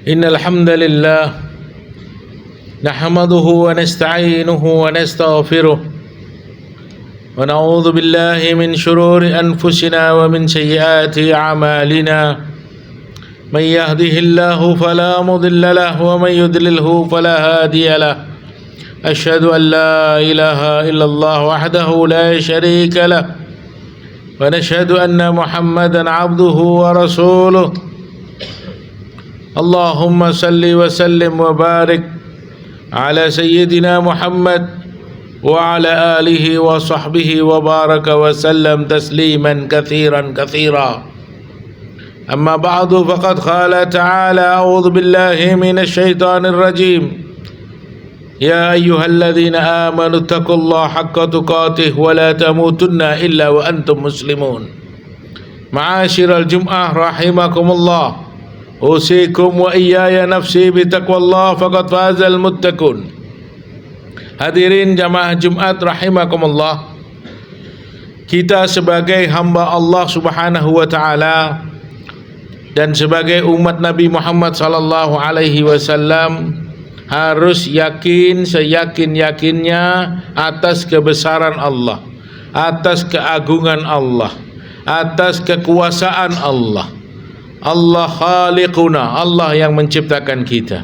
إن الحمد لله نحمده ونستعينه ونستغفره ونعوذ بالله من شرور أنفسنا ومن سيئات أعمالنا من يهده الله فلا مضل له ومن يضلله فلا هادي له أشهد أن لا إله إلا الله وحده لا شريك له ونشهد أن محمدا عبده ورسوله اللهم صل وسلم وبارك على سيدنا محمد وعلى آله وصحبه وبارك وسلم تسليما كثيرا أما بعد فقد قال تعالى أعوذ بالله من الشيطان الرجيم يا أيها الذين آمنوا اتقوا الله حق تقاته ولا تموتن إلا وأنتم مسلمون معاشر الجمعة رحمكم الله أوصيكم وإياي نفسي بتقوى الله فقد فاز المتقون. Hadirin jamaah Jumat rahimakumullah, kita sebagai hamba Allah Subhanahu wa taala dan sebagai umat Nabi Muhammad sallallahu alaihi wasallam harus yakin seyakin-yakinnya atas kebesaran Allah, atas keagungan Allah, atas kekuasaan Allah. Allah khaliquna, Allah yang menciptakan kita.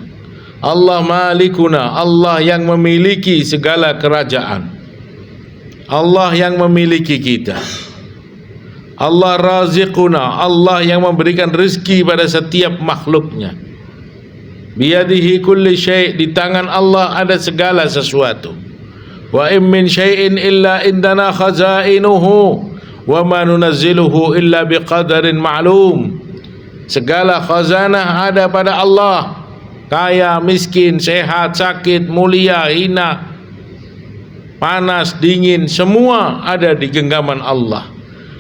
Allah malikuna, Allah yang memiliki segala kerajaan. Allah yang memiliki kita. Allah raziquna, Allah yang memberikan rezeki pada setiap makhluknya. Biyadihi kulli syai', di tangan Allah ada segala sesuatu. Wa in min syai'in illa indana khazainuhu wa ma nunazziluhu illa biqadarin ma'lum. Segala khazanah ada pada Allah. Kaya, miskin, sehat, sakit, mulia, hina, panas, dingin, semua ada di genggaman Allah.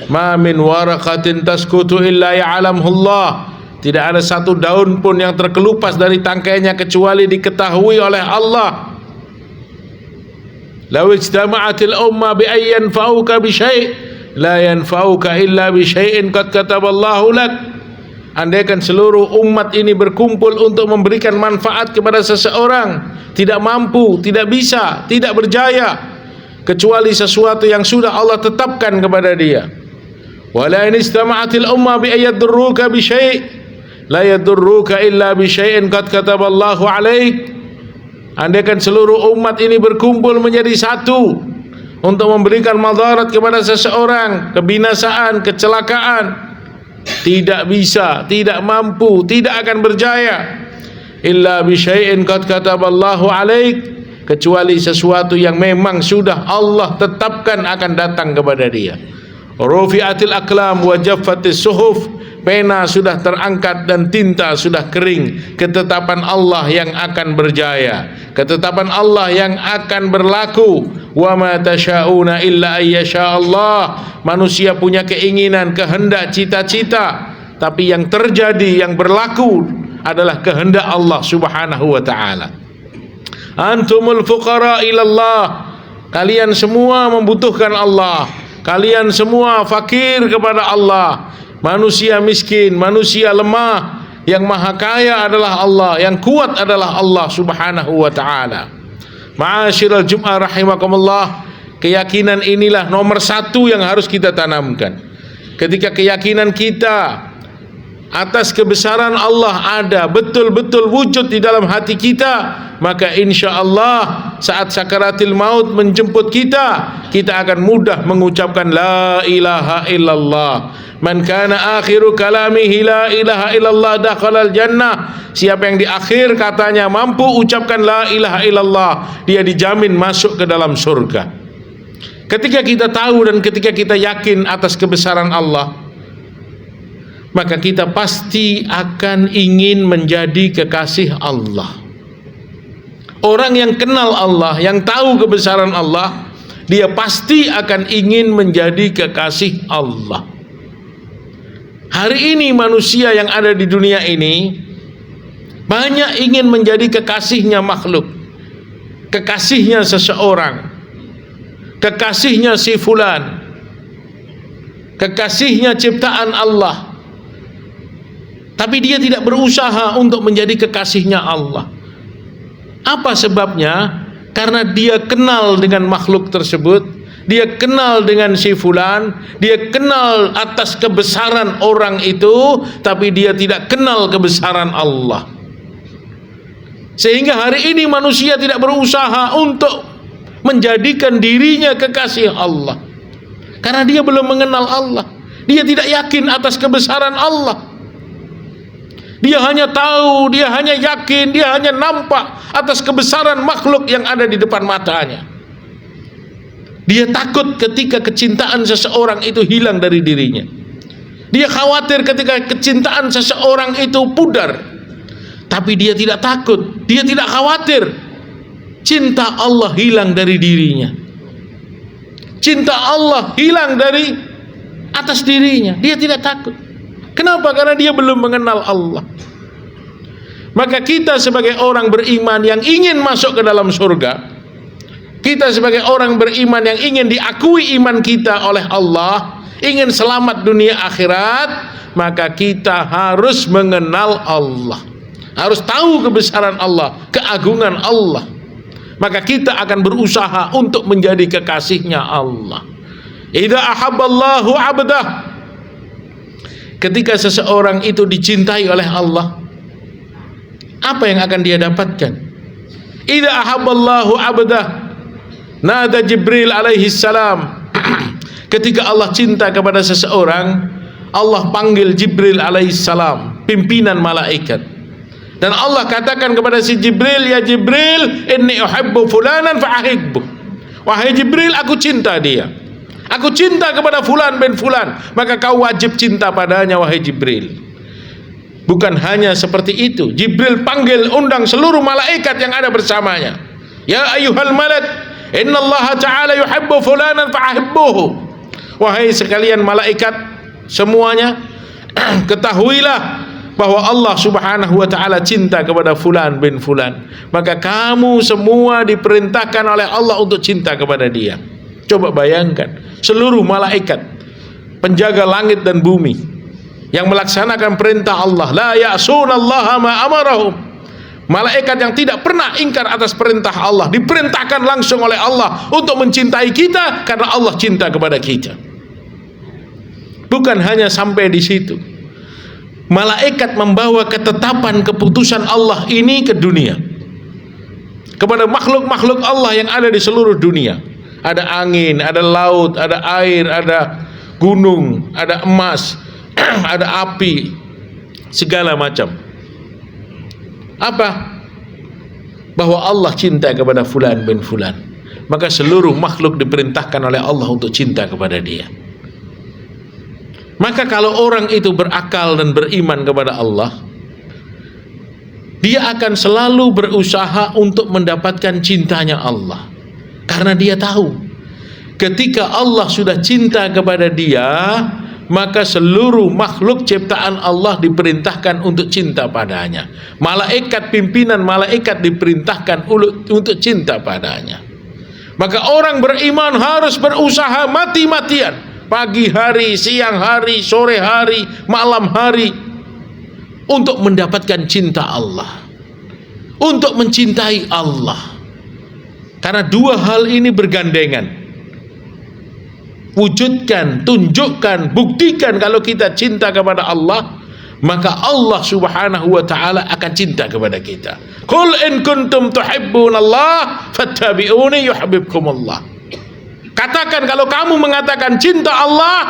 Ma min waraqatin tasqutu illa ya'lamullah. Tidak ada satu daun pun yang terkelupas dari tangkainya kecuali diketahui oleh Allah. Law ijtama'atil umma bi ay yanfa'uka bi syai' la yanfa'uka illa bi syai'in qad kataballahu lak. Andaikan seluruh umat ini berkumpul untuk memberikan manfaat kepada seseorang, tidak mampu, tidak bisa, tidak berjaya kecuali sesuatu yang sudah Allah tetapkan kepada dia. Wala in istama'atil umma bi ay yadurruka bi syai' la yadurruka illa bi syai'in qad kataballahu 'alaik. Andaikan seluruh umat ini berkumpul menjadi satu untuk memberikan madarat kepada seseorang, kebinasaan, kecelakaan, tidak bisa, tidak mampu, tidak akan berjaya illa bi syai'in qad kataballahu 'alaik, kecuali sesuatu yang memang sudah Allah tetapkan akan datang kepada dia. Rufi'atil aqlam wa jaffatis suhuf, pena sudah terangkat dan tinta sudah kering. Ketetapan Allah yang akan berjaya, ketetapan Allah yang akan berlaku. Wa ma tasyauna illa ayyasha Allah. Manusia punya keinginan, kehendak, cita-cita, tapi yang terjadi, yang berlaku adalah kehendak Allah Subhanahu wa taala. Antumul fuqara ilallah, kalian semua membutuhkan Allah. Kalian semua fakir kepada Allah. Manusia miskin, manusia lemah. Yang maha kaya adalah Allah, yang kuat adalah Allah Subhanahu wa ta'ala. Ma'asyiral Jum'ah rahimakumullah, keyakinan inilah nomor satu yang harus kita tanamkan. Ketika keyakinan kita atas kebesaran Allah ada betul-betul wujud di dalam hati kita, maka insya Allah saat sakaratil maut menjemput kita, kita akan mudah mengucapkan la ilaha illallah. Man kana akhiru kalamihi la ilaha illallah dakhalal jannah. Siapa yang di akhir katanya mampu ucapkan la ilaha illallah, dia dijamin masuk ke dalam surga. Ketika kita tahu dan ketika kita yakin atas kebesaran Allah, maka kita pasti akan ingin menjadi kekasih Allah. Orang yang kenal Allah, yang tahu kebesaran Allah, dia pasti akan ingin menjadi kekasih Allah. Hari ini manusia yang ada di dunia ini banyak ingin menjadi kekasihnya makhluk, kekasihnya seseorang, kekasihnya si fulan, kekasihnya ciptaan Allah. tapi dia tidak berusaha untuk menjadi kekasihnya Allah. Apa sebabnya? Karena dia kenal dengan makhluk tersebut, dia kenal dengan si fulan, dia kenal atas kebesaran orang itu, tapi dia tidak kenal kebesaran Allah. Sehingga hari ini manusia tidak berusaha untuk menjadikan dirinya kekasih Allah, karena dia belum mengenal Allah. Dia tidak yakin atas kebesaran Allah. Dia hanya tahu, dia hanya yakin, dia hanya nampak atas kebesaran makhluk yang ada di depan matanya. Dia takut ketika kecintaan seseorang itu hilang dari dirinya. Dia khawatir ketika kecintaan seseorang itu pudar. Tapi dia tidak takut, dia tidak khawatir cinta Allah hilang dari dirinya. Cinta Allah hilang dari atas dirinya. Dia tidak takut. Kenapa? Karena dia belum mengenal Allah. Maka kita sebagai orang beriman yang ingin masuk ke dalam surga, kita sebagai orang beriman yang ingin diakui iman kita oleh Allah, ingin selamat dunia akhirat, maka kita harus mengenal Allah, harus tahu kebesaran Allah, keagungan Allah. Maka kita akan berusaha untuk menjadi kekasihnya Allah. Idza ahabballahu 'abdah, ketika seseorang itu dicintai oleh Allah, apa yang akan dia dapatkan? Idza ahabballahu 'abdah, nada Jibril alaihi salam. Ketika Allah cinta kepada seseorang, Allah panggil Jibril alaihi salam, pimpinan malaikat. Dan Allah katakan kepada si Jibril, ya Jibril, inni uhibbu fulanan fa'ahibbu. Wahai Jibril, aku cinta dia. Aku cinta kepada fulan bin fulan, maka kau wajib cinta padanya, wahai Jibril. Bukan hanya seperti itu, Jibril panggil undang seluruh malaikat yang ada bersamanya. Ya ayyuhal malak, innallaha ta'ala yuhibbu fulanan fa'ahibbuhu. Wahai sekalian malaikat semuanya, ketahuilah bahwa Allah subhanahu wa ta'ala cinta kepada fulan bin fulan, maka kamu semua diperintahkan oleh Allah untuk cinta kepada dia. Coba bayangkan, seluruh malaikat penjaga langit dan bumi yang melaksanakan perintah Allah, la ya'sunallaha ma amarahum. Malaikat yang tidak pernah ingkar atas perintah Allah, diperintahkan langsung oleh Allah untuk mencintai kita karena Allah cinta kepada kita. Bukan hanya sampai di situ, malaikat membawa ketetapan keputusan Allah ini ke dunia, kepada makhluk-makhluk Allah yang ada di seluruh dunia. Ada angin, ada laut, ada air, ada gunung, ada emas, ada api, segala macam. Apa? Bahwa Allah cinta kepada fulan bin fulan, maka seluruh makhluk diperintahkan oleh Allah untuk cinta kepada dia. Maka kalau orang itu berakal dan beriman kepada Allah, dia akan selalu berusaha untuk mendapatkan cintanya Allah. Karena dia tahu, ketika Allah sudah cinta kepada dia, maka seluruh makhluk ciptaan Allah diperintahkan untuk cinta padanya. Malaikat, pimpinan malaikat diperintahkan untuk cinta padanya. Maka orang beriman harus berusaha mati-matian, pagi hari, siang hari, sore hari, malam hari, untuk mendapatkan cinta Allah, untuk mencintai Allah. Karena dua hal ini bergandengan. Wujudkan, tunjukkan, buktikan kalau kita cinta kepada Allah, maka Allah subhanahu wa ta'ala akan cinta kepada kita. Qul in kuntum tuhibbunallah fattabi'uni yuhibbukumullah. Katakan kalau kamu mengatakan cinta Allah,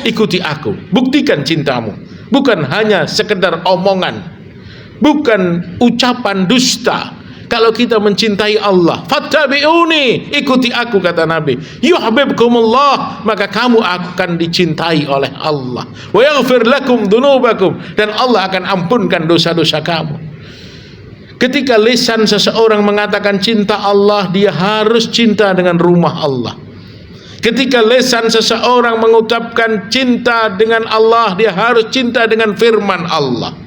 ikuti aku, buktikan cintamu. Bukan hanya sekedar omongan, bukan ucapan dusta. Kalau kita mencintai Allah, fattabi'uni, ikuti aku, kata Nabi, yuhibbukumullah, maka kamu akan dicintai oleh Allah. Wa yaghfir lakum dzunubakum, dan Allah akan ampunkan dosa-dosa kamu. Ketika lisan seseorang mengatakan cinta Allah, dia harus cinta dengan rumah Allah. Ketika lisan seseorang mengucapkan cinta dengan Allah, dia harus cinta dengan firman Allah.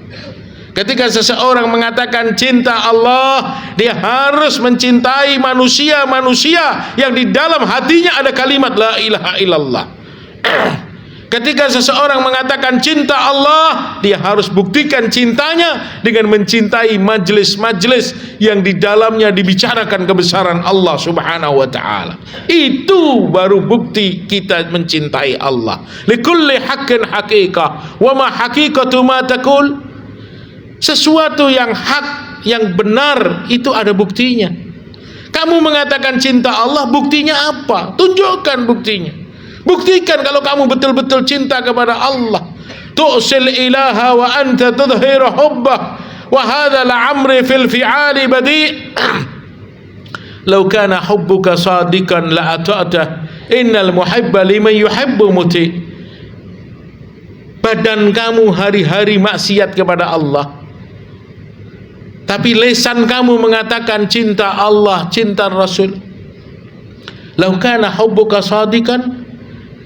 Ketika seseorang mengatakan cinta Allah, dia harus mencintai manusia-manusia yang di dalam hatinya ada kalimat la ilaha illallah. Ketika seseorang mengatakan cinta Allah, dia harus buktikan cintanya dengan mencintai majlis-majlis yang di dalamnya dibicarakan kebesaran Allah Subhanahu wa taala. Itu baru bukti kita mencintai Allah. Likulli haqqin haqiqah, wa ma haqiqatu ma taqul. Sesuatu yang hak, yang benar itu ada buktinya. Kamu mengatakan cinta Allah, buktinya apa? Tunjukkan buktinya. Buktikan kalau kamu betul-betul cinta kepada Allah. Tu'sil ilaha wa anta tudhiru hubbah, wa hadha la'amri fil fi'ali badi'. Law kana hubbuka sadikan la'ata'tah, innal muhibba liman yuhibbu muti'. Badan kamu hari-hari maksiat kepada Allah, tapi lisan kamu mengatakan cinta Allah, cinta Rasul. Law kana hubbuka sadikan,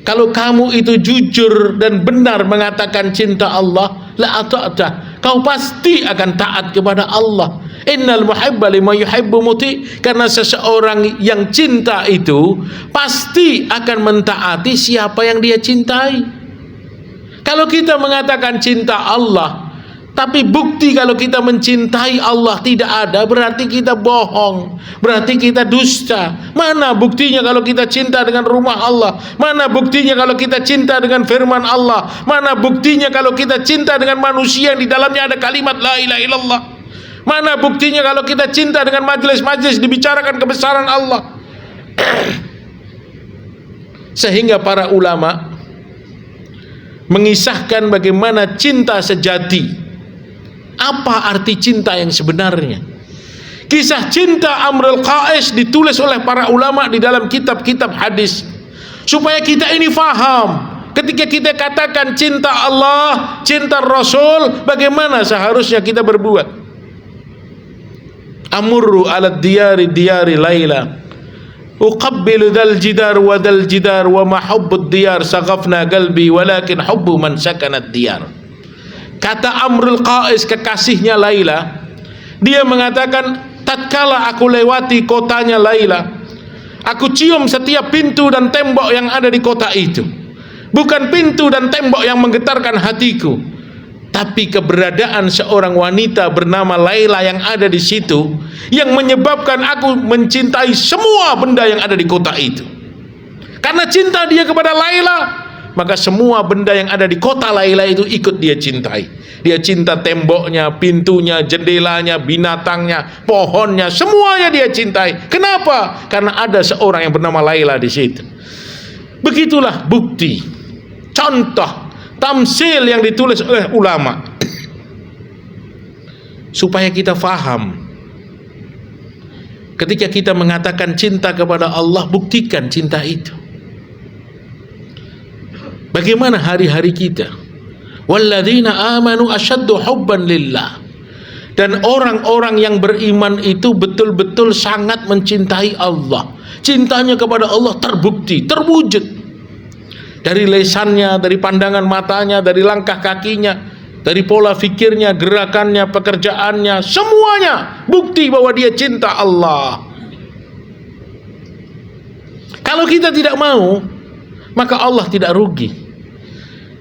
kalau kamu itu jujur dan benar mengatakan cinta Allah, la ata'ta, kau pasti akan taat kepada Allah. Innal muhibba liman yuhibbu muti, karena seseorang yang cinta itu pasti akan mentaati siapa yang dia cintai. Kalau kita mengatakan cinta Allah, tapi bukti kalau kita mencintai Allah tidak ada, berarti kita bohong, berarti kita dusta. Mana buktinya kalau kita cinta dengan rumah Allah? Mana buktinya kalau kita cinta dengan firman Allah? Mana buktinya kalau kita cinta dengan manusia yang di dalamnya ada kalimat la ilaha illallah? Mana buktinya kalau kita cinta dengan majlis-majlis dibicarakan kebesaran Allah? Sehingga para ulama mengisahkan bagaimana cinta sejati. Apa arti cinta yang sebenarnya? Kisah cinta Amrul Qais ditulis oleh para ulama di dalam kitab-kitab hadis, supaya kita ini faham. Ketika kita katakan cinta Allah, cinta Rasul, bagaimana seharusnya kita berbuat. Amurru ala diyari diyari laila, uqabbilu dal jidar wa dal jidar, wa ma hubbud diyar saghafna qalbi, walakin hubbu man sakanat diyar. Kata Amrul Qais, kekasihnya Laila, dia mengatakan, tatkala aku lewati kotanya Laila, aku cium setiap pintu dan tembok yang ada di kota itu. Bukan pintu dan tembok yang menggetarkan hatiku, tapi keberadaan seorang wanita bernama Laila yang ada di situ, yang menyebabkan aku mencintai semua benda yang ada di kota itu. Karena cinta dia kepada Laila, maka semua benda yang ada di kota Laila itu ikut dia cintai. Dia cinta temboknya, pintunya, jendelanya, binatangnya, pohonnya, semuanya dia cintai. Kenapa? Karena ada seorang yang bernama Laila di situ. Begitulah bukti, contoh, tamsil yang ditulis oleh ulama, supaya kita faham. Ketika kita mengatakan cinta kepada Allah, buktikan cinta itu. Bagaimana hari-hari kita? Walladzina amanu asyaddu hubban lillah. Dan orang-orang yang beriman itu betul-betul sangat mencintai Allah. Cintanya kepada Allah terbukti, terwujud. Dari lesannya, dari pandangan matanya, dari langkah kakinya, dari pola fikirnya, gerakannya, pekerjaannya, semuanya bukti bahwa dia cinta Allah. Kalau kita tidak mau, maka Allah tidak rugi.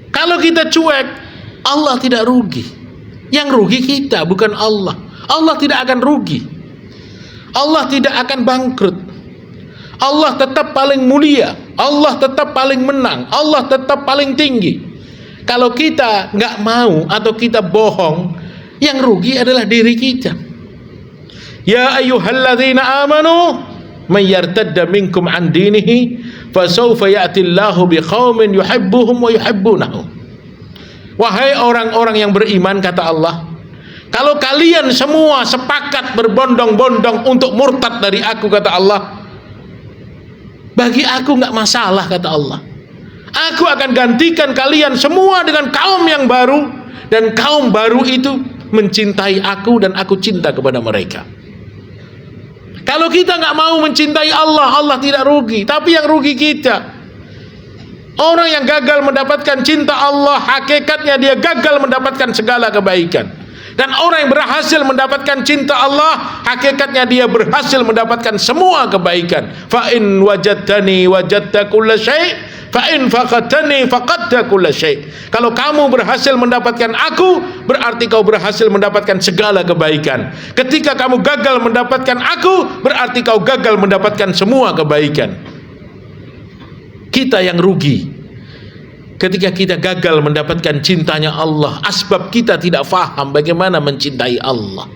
Kalau kita cuek, Allah tidak rugi. Yang rugi kita, bukan Allah. Allah tidak akan rugi. Allah tidak akan bangkrut. Allah tetap paling mulia. Allah tetap paling menang. Allah tetap paling tinggi. Kalau kita nggak mau atau kita bohong, yang rugi adalah diri kita. Ya ayyuhalladzina amanu man yartadda minkum an dinihi fasawfa ya'ti Allahu biqaumin yuhibbuhum wa yuhibbunahu. Wahai orang-orang yang beriman, kata Allah, kalau kalian semua sepakat berbondong-bondong untuk murtad dari aku, kata Allah, bagi aku nggak masalah, kata Allah. Aku akan gantikan kalian semua dengan kaum yang baru, dan kaum baru itu mencintai aku dan aku cinta kepada mereka. Kalau kita nggak mau mencintai Allah, Allah tidak rugi, tapi yang rugi kita. Orang yang gagal mendapatkan cinta Allah, hakikatnya dia gagal mendapatkan segala kebaikan. Dan orang yang berhasil mendapatkan cinta Allah, hakikatnya dia berhasil mendapatkan semua kebaikan. Fa in wajadtani wajadta kulla syai', fa in faqadtani faqadta kulla syai'. Kalau kamu berhasil mendapatkan aku, berarti kau berhasil mendapatkan segala kebaikan. Ketika kamu gagal mendapatkan aku, berarti kau gagal mendapatkan semua kebaikan. Kita yang rugi ketika kita gagal mendapatkan cintanya Allah, asbab kita tidak faham bagaimana mencintai Allah.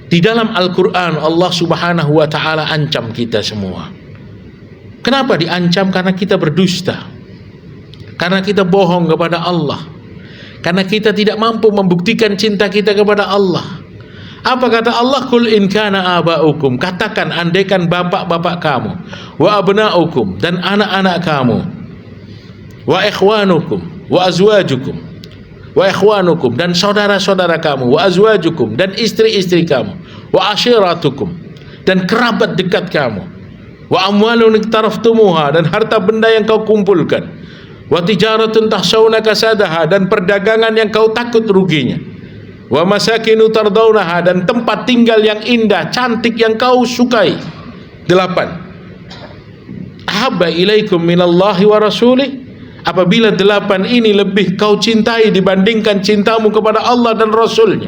Di dalam Al-Quran Allah subhanahu wa ta'ala ancam kita semua. Kenapa diancam? Karena kita berdusta, karena kita bohong kepada Allah, karena kita tidak mampu membuktikan cinta kita kepada Allah. Apa kata Allah? Qul in kana aba'ukum, katakan andaikan bapak-bapak kamu, wa abna'ukum, dan anak-anak kamu, wa ikhwanukum, wa azwajukum, wa ikhwanukum, dan saudara-saudara kamu, wa azwajukum, dan istri-istri kamu, wa ashiratukum, dan kerabat dekat kamu, wa amwalun iktaraftumuha, dan harta benda yang kau kumpulkan, wa tijaratun tahsawna kasadaha, dan perdagangan yang kau takut ruginya, wa masakinu tardawnaha, dan tempat tinggal yang indah, cantik yang kau sukai. 8. Ahabba ilaikum minallahi wa rasulih. Apabila 8 ini lebih kau cintai dibandingkan cintamu kepada Allah dan Rasulnya,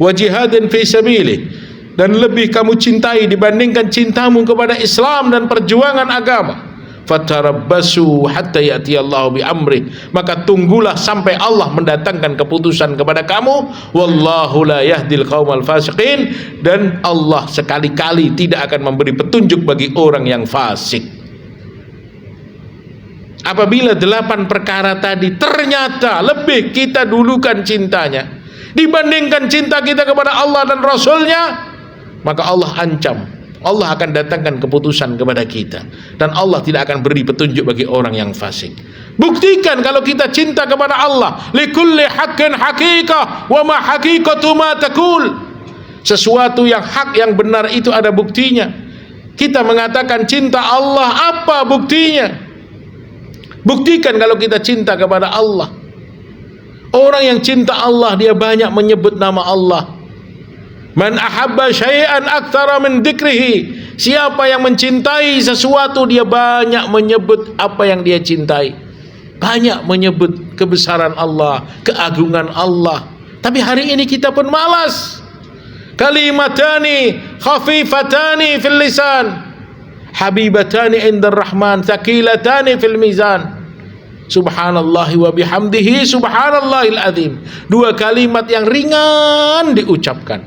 wa jihadin fi sabilih, dan lebih kamu cintai dibandingkan cintamu kepada Islam dan perjuangan agama, fatarabbasu hatta ya'tiyallahu bi amri, maka tunggulah sampai Allah mendatangkan keputusan kepada kamu. Wallahu la yahdil qaumal fasiqin, dan Allah sekali-kali tidak akan memberi petunjuk bagi orang yang fasik. Apabila 8 perkara tadi ternyata lebih kita dulukan cintanya dibandingkan cinta kita kepada Allah dan Rasulnya, maka Allah ancam, Allah akan datangkan keputusan kepada kita, dan Allah tidak akan beri petunjuk bagi orang yang fasik. Buktikan kalau kita cinta kepada Allah. Likulli haqqin haqiqah wa ma haqiqatu ma taqul. Sesuatu yang hak, yang benar itu ada buktinya. Kita mengatakan cinta Allah, apa buktinya? Buktikan kalau kita cinta kepada Allah. Orang yang cinta Allah, dia banyak menyebut nama Allah. Man ahabba syai'an aktsara min dzikrihi. Siapa yang mencintai sesuatu, dia banyak menyebut apa yang dia cintai. Banyak menyebut kebesaran Allah, keagungan Allah. Tapi hari ini kita pun malas. Kalimatani khafifatani fil lisan, habibatani indar rahman, thaqilatani fil mizan. Subhanallah wa bihamdihi subhanallahil azim. 2 kalimat yang ringan diucapkan,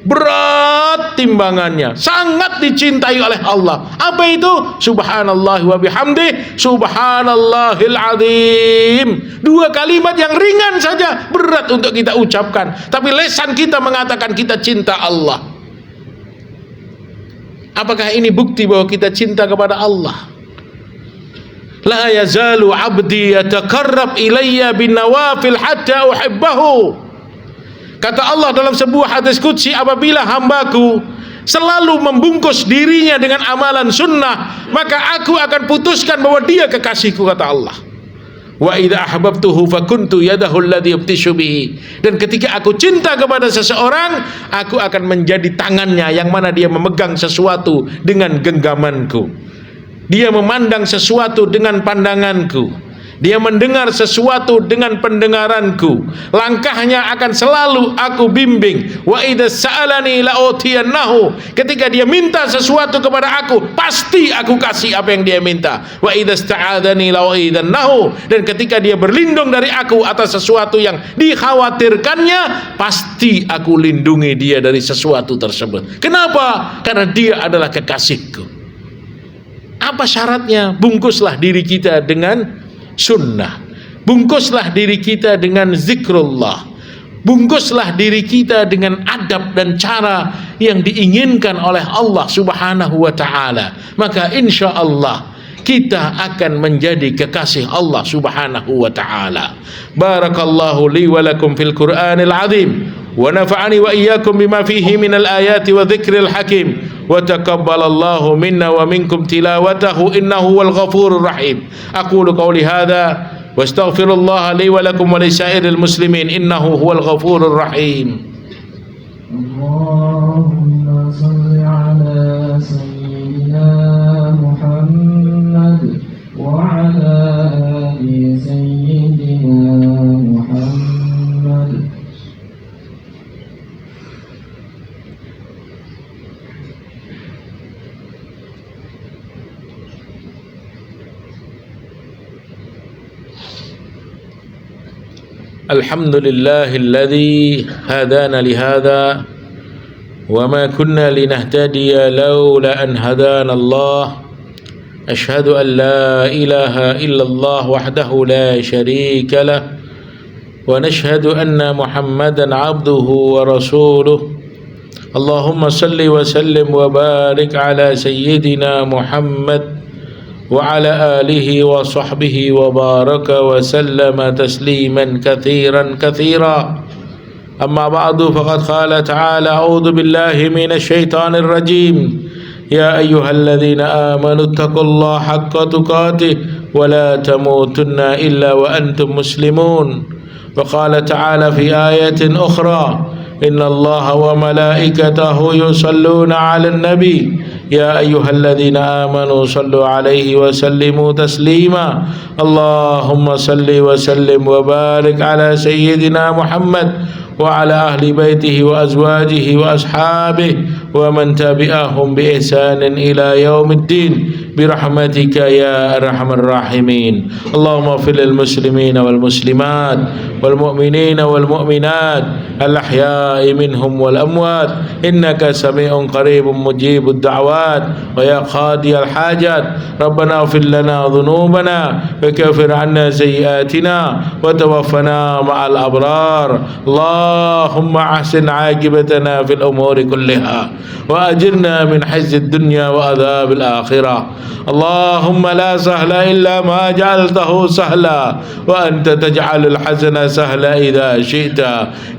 berat timbangannya, sangat dicintai oleh Allah. Apa itu? Subhanallah wa bihamdihi subhanallahil azim. 2 kalimat yang ringan saja, berat untuk kita ucapkan, tapi lisan kita mengatakan kita cinta Allah. Apakah ini bukti bahwa kita cinta kepada Allah? La yazalu abdi yataqarrab ilayya bin nawafil hatta uhibbahu. Kata Allah dalam sebuah hadis qudsi, apabila hambaku selalu membungkus dirinya dengan amalan sunnah, maka aku akan putuskan bahwa dia kekasihku, kata Allah. Wa idza ahbabtuhu fakuntu yadahu alladhi yabtishu bihi. Dan ketika aku cinta kepada seseorang, aku akan menjadi tangannya yang mana dia memegang sesuatu dengan genggamanku. Dia memandang sesuatu dengan pandanganku. Dia mendengar sesuatu dengan pendengaranku. Langkahnya akan selalu aku bimbing. Wa idza sa'alani la'utiyannahu. Ketika dia minta sesuatu kepada aku, pasti aku kasih apa yang dia minta. Wa idza sta'adzani la'u'idannahu. Dan ketika dia berlindung dari aku atas sesuatu yang dikhawatirkannya, pasti aku lindungi dia dari sesuatu tersebut. Kenapa? Karena dia adalah kekasihku. Apa syaratnya? Bungkuslah diri kita dengan sunnah, bungkuslah diri kita dengan zikrullah, bungkuslah diri kita dengan adab dan cara yang diinginkan oleh Allah subhanahu wa ta'ala. Maka insya Allah kita akan menjadi kekasih Allah subhanahu wa ta'ala. Barakallahu li wa lakum fil Qur'anil azim, wa nafa'ani wa iyyakum bima fihi minal ayati wa dzikril hakim, wa taqabbalallahu minna wa minkum tilawatahu innahu wal ghafurur rahim. Aqulu qawli hadza Wastaghfirullah li wa lakum wa lisairil muslimin innahu huwal ghafurur rahim. Allahumma salli ala sayyidina Muhammad wa ala ali sayyidina Muhammad. Alhamdulillahilladzi hadana lihada wa ma kunna linahtadiya laula an hadana Allah. Ashhadu an la ilaha illallah wahdahu la sharika lah wa nashhadu anna Muhammadan abduhu wa rasuluh. Allahumma salli wa sallim wa barik ala sayyidina Muhammad وعلى آله وصحبه وبارك وسلم تسليما كثيرا كثيرا. أما بعد فقد قال تعالى أعوذ بالله من الشيطان الرجيم يا أيها الذين آمنوا اتقوا الله حق تقاته ولا تموتن إلا وأنتم مسلمون. وقال تعالى في آية أخرى إن الله وملائكته يصلون على النبي يا أيها الذين آمنوا صلوا عليه وسلموا تسليما. اللهم صل وسلم وبارك على سيدنا محمد وعلى أهل بيته وأزواجه وأصحابه ومن تبعهم بإحسان إلى يوم الدين برحمتك يا أرحم الراحمين. اللهم اغفر للمسلمين والمسلمات والمؤمنين والمؤمنات الأحياء منهم والأموات إنك سميع قريب مجيب الدعوات ويا قاضي الحاجات. ربنا اغفر لنا ذنوبنا وكفر عنا سيئاتنا وتوفنا مع الأبرار. اللهم أحسن عاقبتنا في الأمور كلها وأجرنا من حزن الدنيا وعذاب الآخرة. اللهم لا سهل إلا ما جعلته سهلا وأنت تجعل الحزن سهلا إذا شئت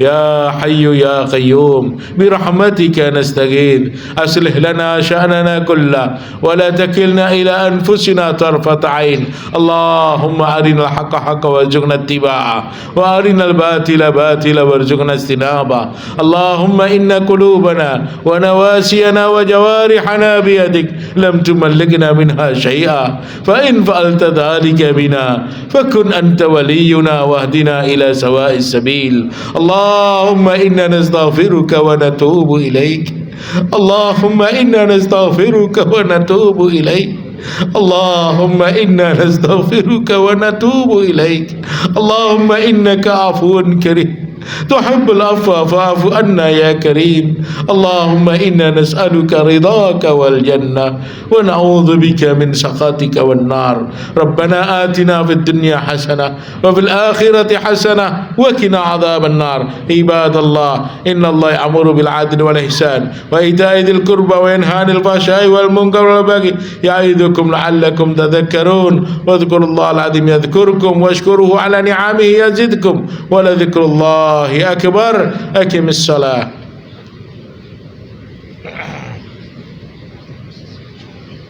يا حي يا قيوم برحمتك نستغيث أصلح لنا شأننا كله ولا تكلنا إلى أنفسنا طرفة عين. اللهم أرنا الحق حقا وارزقنا اتباعه وأرنا الباطل باطلا وارزقنا اجتنابه. اللهم إن قلوبنا ونواسينا وجوارحنا بيدك لم تملكنا منها شيئا فإن فعلت ذلك بنا فكن أنت ولينا واهدنا إلى سواء السبيل. اللهم إنا نستغفرك ونتوب إليك. اللهم إنا نستغفرك ونتوب إليك. اللهم إنا نستغفرك ونتوب إليك. اللهم إنك عفو كريم تحب العفو فاعف عنا يا كريم. اللهم إنا نسألك رضاك والجنة ونعوذ بك من سخطك والنار. ربنا آتنا في الدنيا حسنة وفي الآخرة حسنة وقنا عذاب النار. عباد الله إن الله يأمر بالعدل والإحسان وإيتاء ذي القربى وينهى عن الفحشاء والمنكر والبغي يعظكم لعلكم تذكرون. واذكروا الله العظيم يذكركم واشكروه على نعمه يزدكم ولذكر الله أكبر. أقم الصلاة.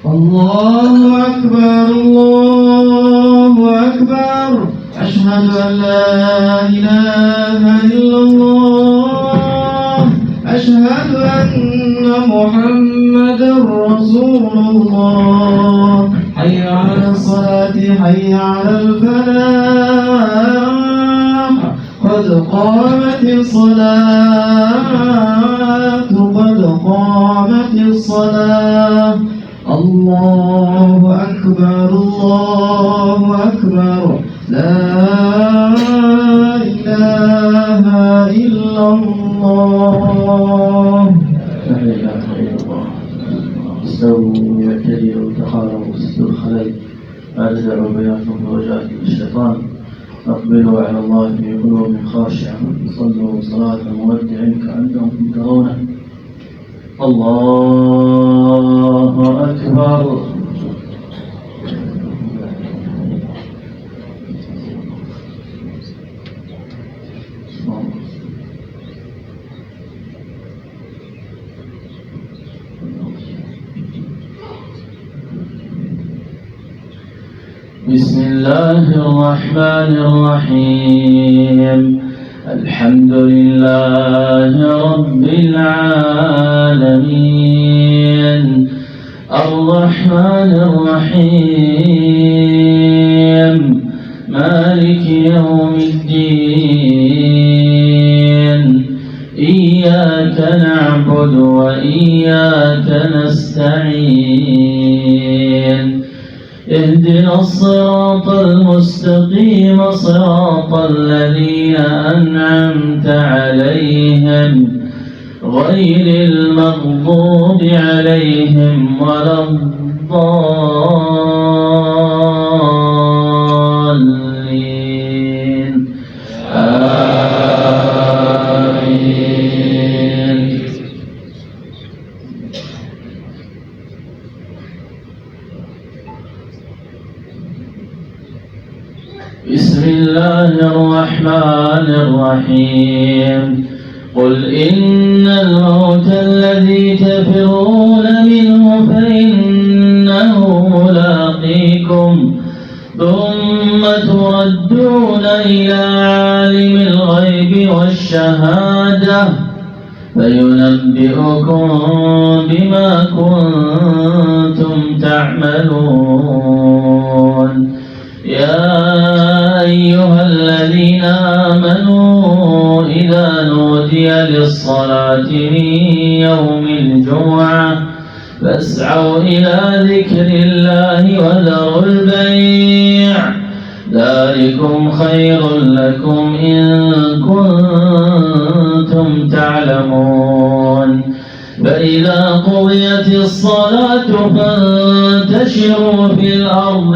الله أكبر الله أكبر. أشهد أن لا إله إلا الله. أشهد أن محمد رسول الله. حي على الصلاة حي على الفلاح قد قامت الصلاة قد قامت الصلاة. الله أكبر الله أكبر. لا إله إلا الله. لا إله إلا الله. استووا واعتدلوا تخاروا وسدوا الخلل أجزعوا بيانكم وجاهكم الشيطان. أقبلوا على الله في قلوب خاشعة صلوا صلاة مودع كأنهم ترونه. الله أكبر. بسم الله الرحمن الرحيم الحمد لله رب العالمين الرحمن الرحيم مالك يوم الدين إياك نعبد وإياك نستعين اهدنا الصراط المستقيم صراط الذين أنعمت عليهم غير المغضوب عليهم ولا الضالين آمين. بسم الله الرحمن الرحيم قل إن الموت الذي تفرون منه فإنه ملاقيكم ثم تردون إلى عالم الغيب والشهادة فينبئكم بما كنتم تعملون يا أيها الذين آمنوا إذا نودي للصلاة من يوم الجمعة فاسعوا إلى ذكر الله وذروا البيع ذلكم خير لكم إن كنتم تعلمون فإذا قضيت الصلاة فانتشروا في الأرض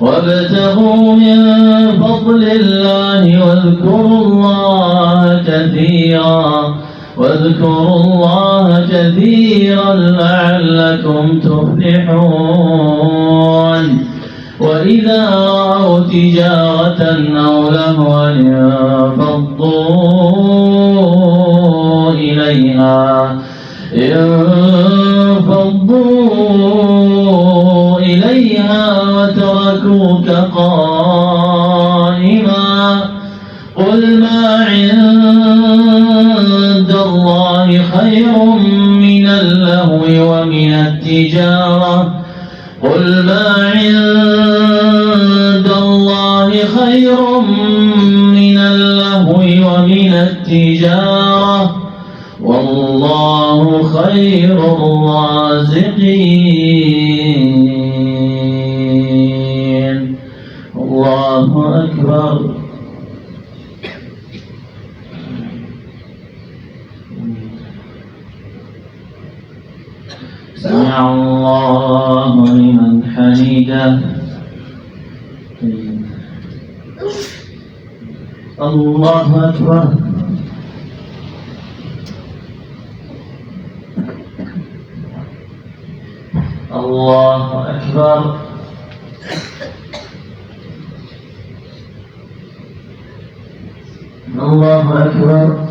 وابتغوا من فضل الله واذكروا الله كثيرا لعلكم تفلحون وإذا رأوا تجارة أو لهوا انفضوا إليها وتركوك قائما قل ما عند الله خير من اللهو ومن التجارة والله خير الرازقين. الله أكبر. سمع الله لمن حمده. الله أكبر. الله أكبر. الله أكبر.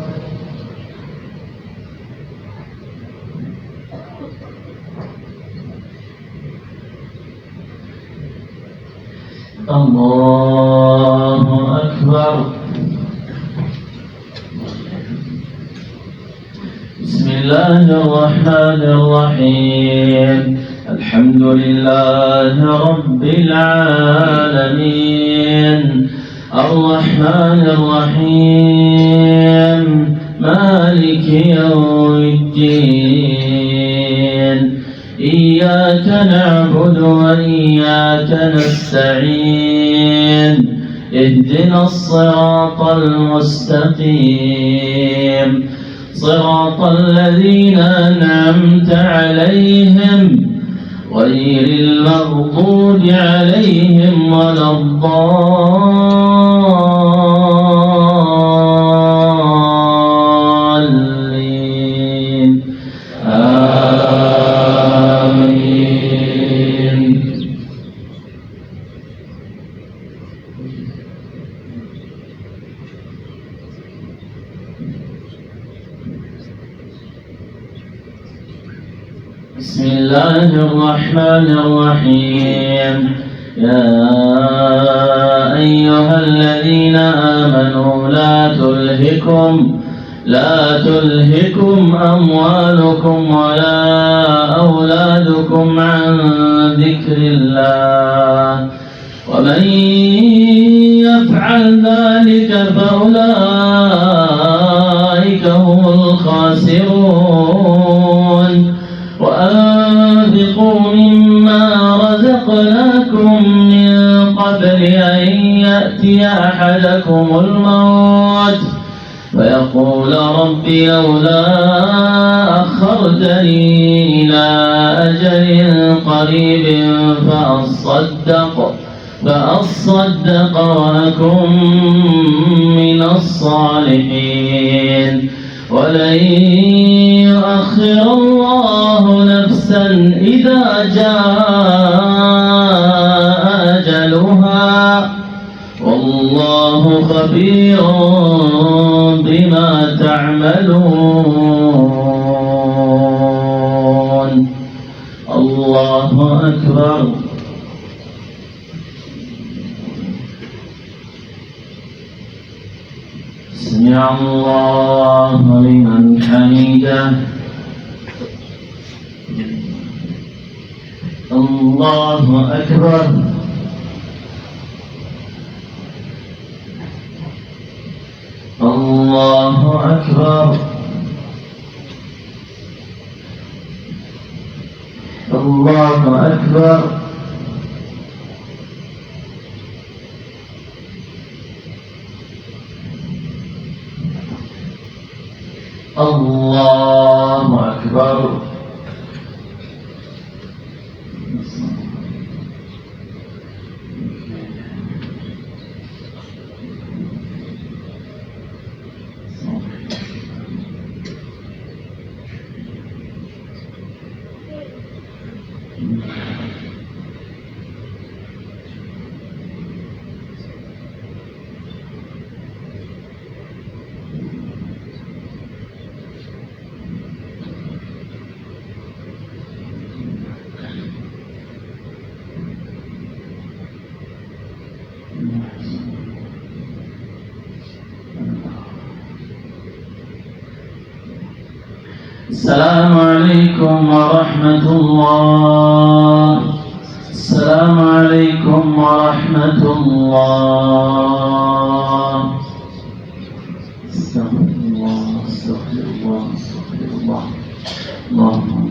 الله أكبر. بسم الله الرحمن الرحيم الحمد لله رب العالمين الرحمن الرحيم مالك يوم الدين إياك نعبد وإياك نستعين اهدنا الصراط المستقيم صراط الذين أنعمت عليهم غير المغضوب عليهم ولا الضالين آمين. بسم الله الرحمن الرحيم يا أيها الذين آمنوا لا تلهكم أموالكم ولا أولادكم عن ذكر الله ومن يفعل ذلك فأولئك هم الخاسرون وأنفقوا مما رزقناكم من قبل أن يأتي أحدكم الموت فيقول رب لولا أخرتني إلى أجل قريب فأصدق وأكن من الصالحين ولن يؤخر الله نفسا إذا جاء أجلها والله خبير بما تعملون الله أكبر سمع الله لمن حمده الله أكبر الله أكبر الله أكبر الله أكبر السلام عليكم ورحمة الله السلام عليكم ورحمة الله استغفر الله استغفر الله استغفر الله اللهم